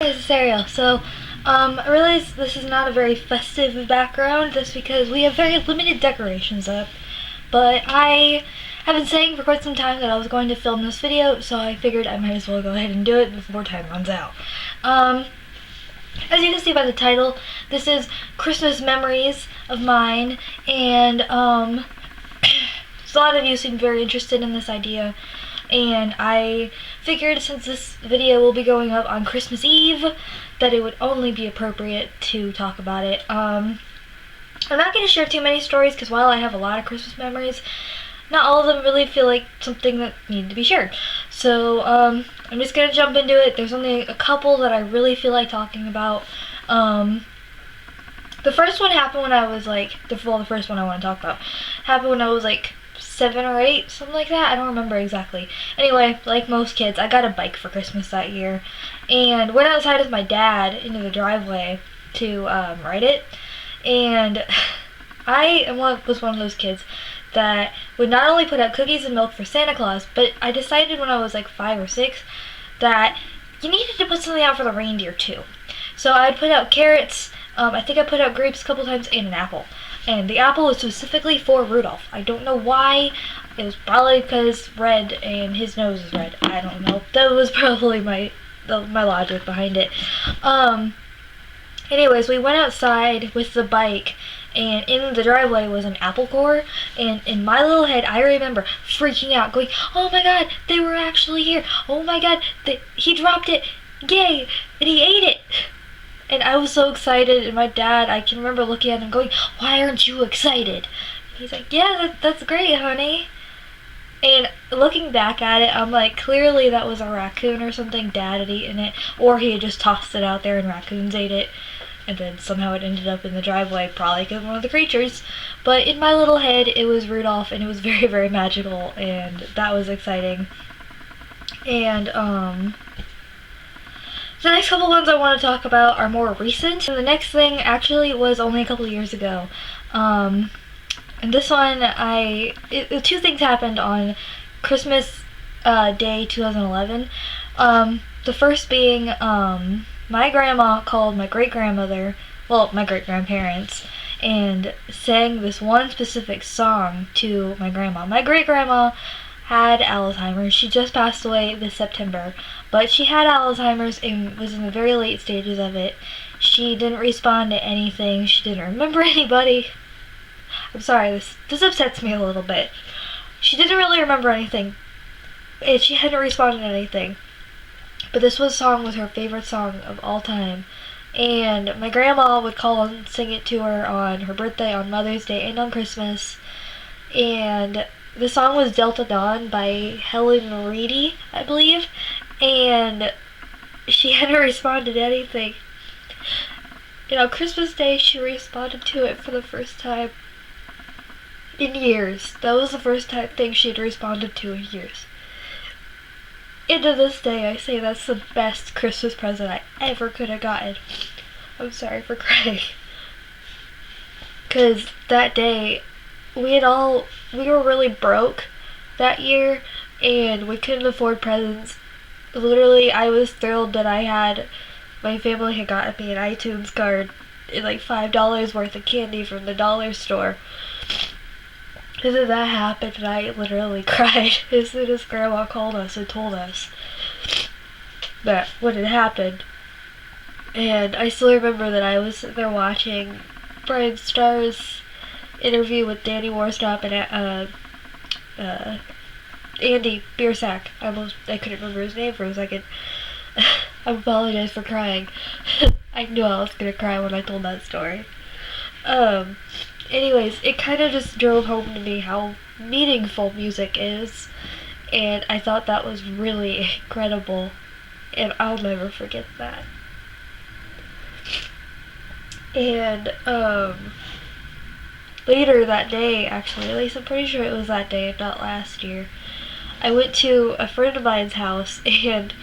Hey, this is Ariel. I realize this is not a very festive background just because we have very limited decorations up. But I have been saying for quite some time that I was going to film this video, so I figured I might as well go ahead and do it before time runs out. As you can see by the title, this is Christmas memories of mine, and a lot of you seem very interested in this idea. And I figured since this video will be going up on Christmas Eve that it would only be appropriate to talk about it. I'm not going to share too many stories because while I have a lot of Christmas memories, not all of them really feel like something that need to be shared. So I'm just going to jump into it. There's only a couple that I really feel like talking about. The first one happened when I was like, the first one I want to talk about happened when I was like 7 or 8, something like that. I don't remember exactly. Anyway, like most kids, I got a bike for Christmas that year and went outside with my dad into the driveway to ride it. And I was one of those kids that would not only put out cookies and milk for Santa Claus, but I decided when I was like 5 or 6 that you needed to put something out for the reindeer too. So I'd put out carrots, I think I put out grapes a couple times, and an apple. And the apple was specifically for Rudolph. I don't know why. It was probably because red and his nose is red. I don't know. That was probably my logic behind it. Anyways, we went outside with the bike, and in the driveway was an apple core, and in my little head I remember freaking out, going, oh my god, they were actually here. Oh my god, he dropped it. Yay! And he ate it. And I was so excited, and my dad, I can remember looking at him going, why aren't you excited? And he's like, yeah, that's great, honey. And looking back at it, I'm like, clearly that was a raccoon or something. Dad had eaten it, or he had just tossed it out there and raccoons ate it. And then somehow it ended up in the driveway, probably because of one of the creatures. But in my little head, it was Rudolph, and it was very, very magical, and that was exciting. And, the next couple ones I want to talk about are more recent. And the next thing actually was only a couple years ago. And this one, two things happened on Christmas Day 2011. The first being, my grandma called my great-grandmother, well, my great-grandparents, and sang this one specific song to my grandma. My great-grandma had Alzheimer's. She just passed away this September, but she had Alzheimer's and was in the very late stages of it. She didn't respond to anything. She didn't remember anybody. I'm sorry, this upsets me a little bit. She didn't really remember anything, and she hadn't responded to anything. But this song was her favorite song of all time. And my grandma would call and sing it to her on her birthday, on Mother's Day, and on Christmas. And the song was Delta Dawn by Helen Reedy, I believe, and she hadn't responded to anything. And on Christmas Day, she responded to it for the first time in years. That was the first thing she had responded to in years. And to this day, I say that's the best Christmas present I ever could have gotten. I'm sorry for crying. Because that day, we were really broke that year, and we couldn't afford presents. Literally, I was thrilled that my family had gotten me an iTunes card and like $5 worth of candy from the dollar store. And then that happened, and I literally cried as soon as Grandma called us and told us that what had happened. And I still remember that I was sitting there watching Brian Starr's interview with Danny Warstop and Andy Biersack. I couldn't remember his name for a second. I apologize for crying. I knew I was gonna cry when I told that story. Anyways, it kind of just drove home to me how meaningful music is, and I thought that was really incredible, and I'll never forget that. And later that day, actually, at least I'm pretty sure it was that day and not last year, I went to a friend of mine's house, and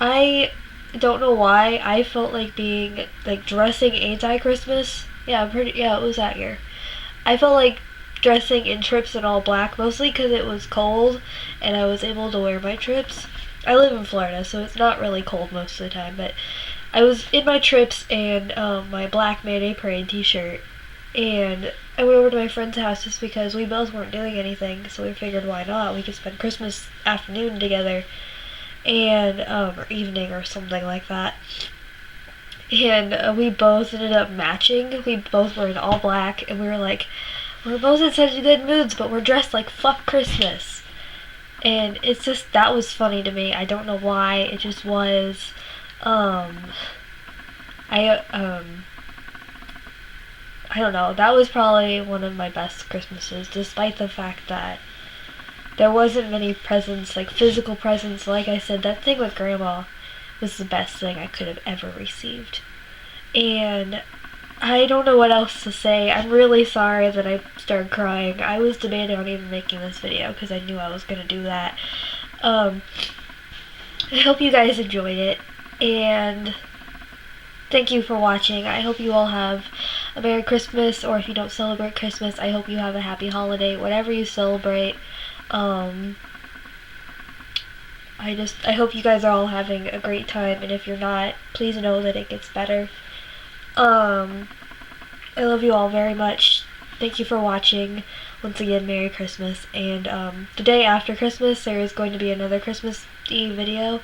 I don't know why I felt like dressing anti-Christmas. Yeah, it was that year. I felt like dressing in trips in all black, mostly because it was cold and I was able to wear my trips. I live in Florida, so it's not really cold most of the time, but I was in my Trips and my black Mayday Parade t-shirt, and I went over to my friend's house just because we both weren't doing anything, so we figured why not? We could spend Christmas afternoon together, and or evening or something like that. And we both ended up matching. We both were in all black, and we were like, we're both in such good moods, but we're dressed like fuck Christmas. And it's just, that was funny to me. I don't know why. It just was. I don't know. That was probably one of my best Christmases, despite the fact that there wasn't many presents, like physical presents. Like I said, that thing with Grandma was the best thing I could have ever received. And I don't know what else to say. I'm really sorry that I started crying. I was debating on even making this video because I knew I was going to do that. I hope you guys enjoyed it, and thank you for watching. I hope you all have a Merry Christmas, or if you don't celebrate Christmas, I hope you have a happy holiday, whatever you celebrate. I hope you guys are all having a great time, and if you're not, please know that it gets better. I love you all very much. Thank you for watching. Once again, Merry Christmas. And the day after Christmas, there is going to be another Christmas Eve video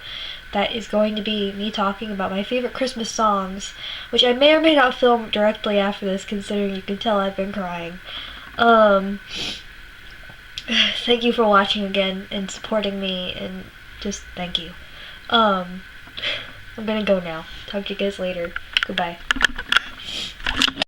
that is going to be me talking about my favorite Christmas songs, which I may or may not film directly after this, considering you can tell I've been crying. Thank you for watching again and supporting me, and just thank you. I'm gonna go now. Talk to you guys later. Goodbye.